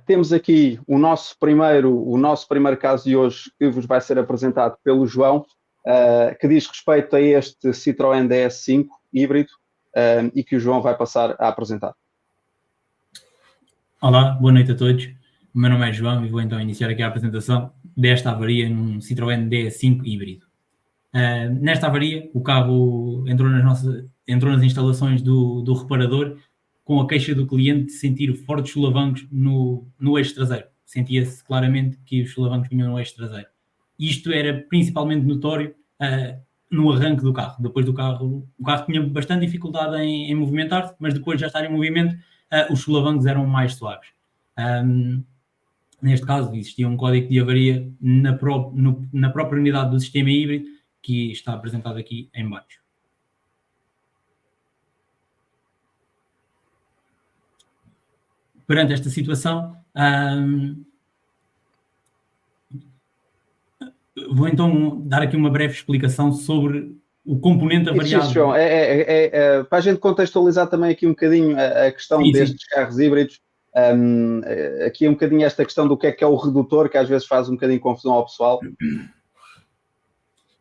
Temos aqui o nosso primeiro caso de hoje, que vos vai ser apresentado pelo João, que diz respeito a este Citroën DS5 híbrido, e que o João vai passar a apresentar. Olá, boa noite a todos. O meu nome é João e vou então iniciar aqui a apresentação desta avaria num Citroën DS5 híbrido. Nesta avaria, o carro entrou nas instalações do reparador com a queixa do cliente de sentir fortes solavancos no eixo traseiro. Sentia-se claramente que os solavancos vinham no eixo traseiro. Isto era principalmente notório no arranque do carro. Depois do carro, o carro tinha bastante dificuldade em movimentar-se, mas depois de já estar em movimento, os solavancos eram mais suaves. Neste caso, existia um código de avaria na própria unidade do sistema híbrido, que está apresentado aqui em baixo. Perante esta situação, vou então dar aqui uma breve explicação sobre o componente avariado. Isso, João, para a gente contextualizar também aqui um bocadinho a questão destes carros híbridos, aqui um bocadinho esta questão do que é o redutor, que às vezes faz um bocadinho de confusão ao pessoal.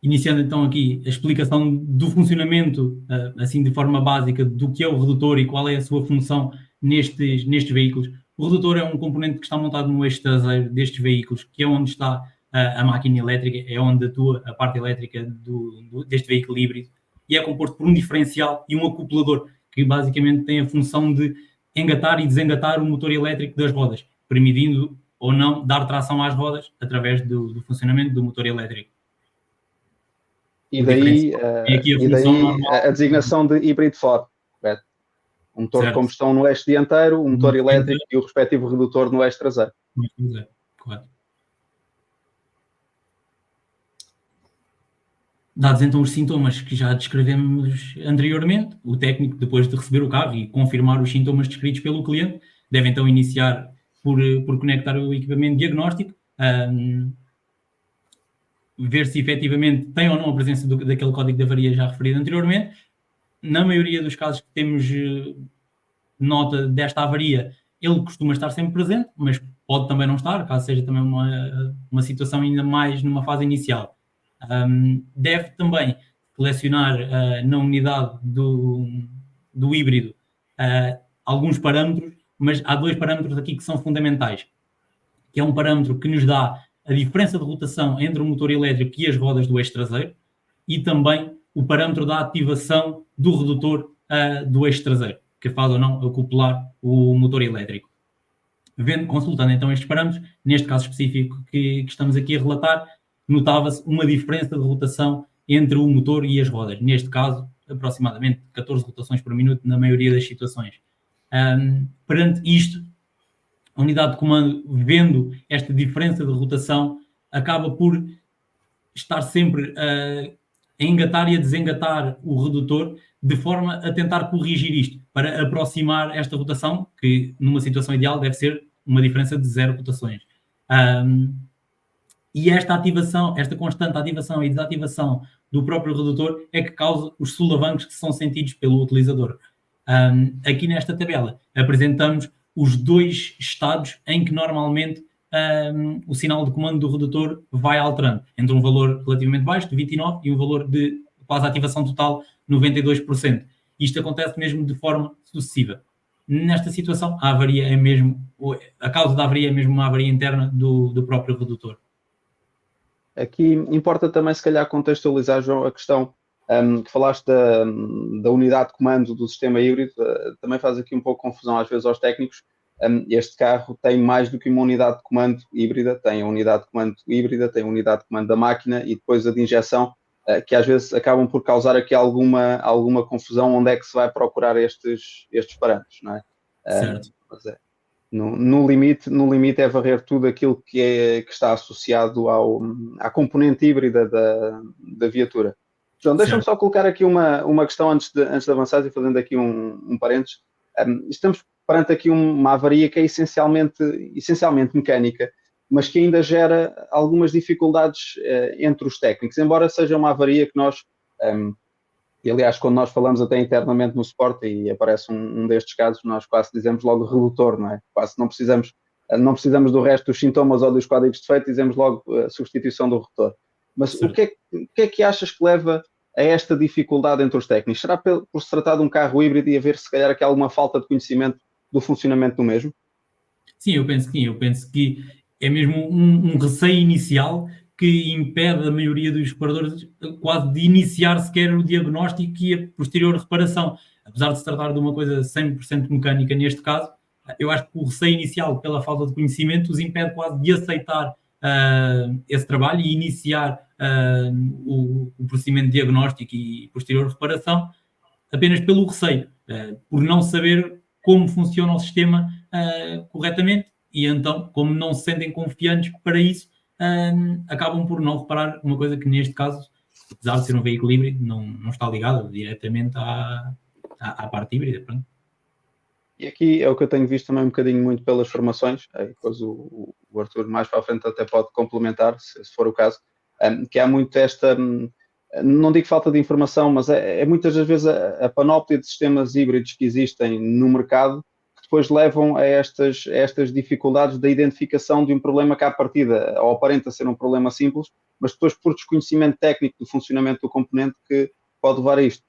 Iniciando então aqui a explicação do funcionamento, assim de forma básica, do que é o redutor e qual é a sua função nestes veículos. O redutor é um componente que está montado no eixo traseiro destes veículos, que é onde está a máquina elétrica, é onde atua a parte elétrica deste veículo híbrido, e é composto por um diferencial e um acoplador, que basicamente tem a função de engatar e desengatar o motor elétrico das rodas, permitindo ou não dar tração às rodas através do funcionamento do motor elétrico. E daí a designação de híbrido Ford, correto? Um motor de combustão no eixo dianteiro, um motor elétrico e o respectivo redutor no eixo traseiro. Correto. Dados então os sintomas que já descrevemos anteriormente, o técnico, depois de receber o carro e confirmar os sintomas descritos pelo cliente, deve então iniciar por conectar o equipamento diagnóstico, ver se efetivamente tem ou não a presença daquele código de avaria já referido anteriormente. Na maioria dos casos que temos nota desta avaria, ele costuma estar sempre presente, mas pode também não estar, caso seja também uma situação ainda mais numa fase inicial. Deve também selecionar na unidade do híbrido alguns parâmetros, mas há dois parâmetros aqui que são fundamentais, que é um parâmetro que nos dá a diferença de rotação entre o motor elétrico e as rodas do eixo traseiro, e também o parâmetro da ativação do redutor do eixo traseiro, que faz ou não acoplar o motor elétrico. Consultando então estes parâmetros, neste caso específico que estamos aqui a relatar, notava-se uma diferença de rotação entre o motor e as rodas. Neste caso, aproximadamente 14 rotações por minuto na maioria das situações. Perante isto, a unidade de comando, vendo esta diferença de rotação, acaba por estar sempre a engatar e a desengatar o redutor de forma a tentar corrigir isto, para aproximar esta rotação, que numa situação ideal deve ser uma diferença de 0 rotações. E esta constante ativação e desativação do próprio redutor é que causa os solavancos que são sentidos pelo utilizador. Aqui nesta tabela apresentamos os dois estados em que normalmente o sinal de comando do redutor vai alterando, entre um valor relativamente baixo, de 29%, e um valor de quase ativação total, 92%. Isto acontece mesmo de forma sucessiva. Nesta situação, a causa da avaria é mesmo uma avaria interna do próprio redutor. Aqui importa também, se calhar, contextualizar, João, a questão que falaste da unidade de comando do sistema híbrido, também faz aqui um pouco confusão às vezes aos técnicos. Este carro tem mais do que uma unidade de comando híbrida, tem a unidade de comando híbrida, tem a unidade de comando da máquina e depois a de injeção, que às vezes acabam por causar aqui alguma confusão onde é que se vai procurar estes parâmetros, não é? Certo. No limite é varrer tudo aquilo que está associado à componente híbrida da viatura. João, deixa-me só colocar aqui uma questão antes de avançar e fazendo aqui um parênteses. Estamos perante aqui uma avaria que é essencialmente mecânica, mas que ainda gera algumas dificuldades entre os técnicos, embora seja uma avaria que nós, e aliás, quando nós falamos até internamente no suporte e aparece um destes casos, nós quase dizemos logo redutor, não é? Quase não precisamos não precisamos do resto dos sintomas ou dos códigos de defeito, dizemos logo a substituição do rotor. Mas o que é que achas que leva a esta dificuldade entre os técnicos? Será por se tratar de um carro híbrido e haver, se calhar, aqui alguma falta de conhecimento do funcionamento do mesmo? Sim, eu penso que sim. Eu penso que é mesmo um receio inicial que impede a maioria dos reparadores quase de iniciar sequer o diagnóstico e a posterior reparação. Apesar de se tratar de uma coisa 100% mecânica neste caso, eu acho que o receio inicial pela falta de conhecimento os impede quase de aceitar esse trabalho e iniciar o procedimento de diagnóstico e posterior reparação apenas pelo receio, por não saber como funciona o sistema corretamente e então, como não se sentem confiantes para isso, acabam por não reparar uma coisa que neste caso, apesar de ser um veículo híbrido, não está ligado diretamente à parte híbrida. Pronto. E aqui é o que eu tenho visto também um bocadinho muito pelas formações, depois o Arthur mais para a frente até pode complementar, se for o caso, que há muito esta, não digo falta de informação, mas é muitas das vezes a panóplia de sistemas híbridos que existem no mercado que depois levam a estas dificuldades da identificação de um problema que à partida ou aparenta ser um problema simples, mas depois por desconhecimento técnico do funcionamento do componente que pode levar a isto.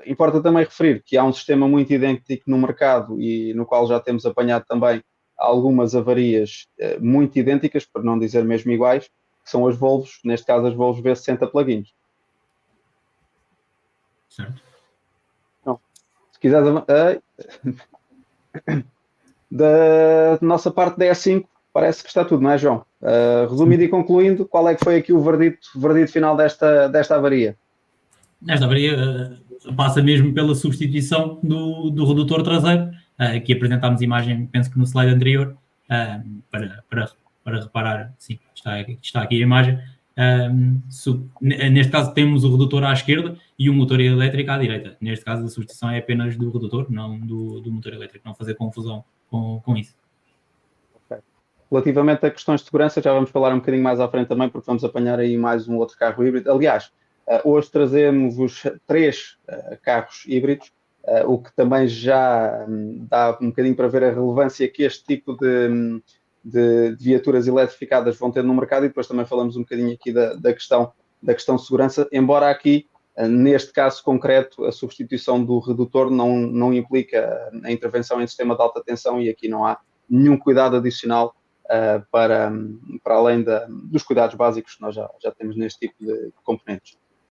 Importa também referir que há um sistema muito idêntico no mercado e no qual já temos apanhado também algumas avarias muito idênticas, para não dizer mesmo iguais, que são as Volvos, neste caso as Volvos V60 plugins. Certo. Então, se quiseres... da nossa parte da E5, parece que está tudo, não é, João? Resumindo e concluindo, qual é que foi aqui o verdito final desta avaria? Esta avaria passa mesmo pela substituição do redutor traseiro, que apresentámos imagem, penso que no slide anterior, para reparar, sim, está aqui a imagem. Neste caso temos o redutor à esquerda e o motor elétrico à direita. Neste caso a substituição é apenas do redutor, não do motor elétrico, não fazer confusão com isso. Okay. Relativamente a questões de segurança, já vamos falar um bocadinho mais à frente também, porque vamos apanhar aí mais um outro carro híbrido. Aliás, hoje trazemos os 3 carros híbridos, o que também já dá um bocadinho para ver a relevância que este tipo de viaturas eletrificadas vão ter no mercado, e depois também falamos um bocadinho aqui da questão de segurança, embora aqui, neste caso concreto, a substituição do redutor não implica a intervenção em sistema de alta tensão e aqui não há nenhum cuidado adicional para além dos cuidados básicos que nós já temos neste tipo de componentes.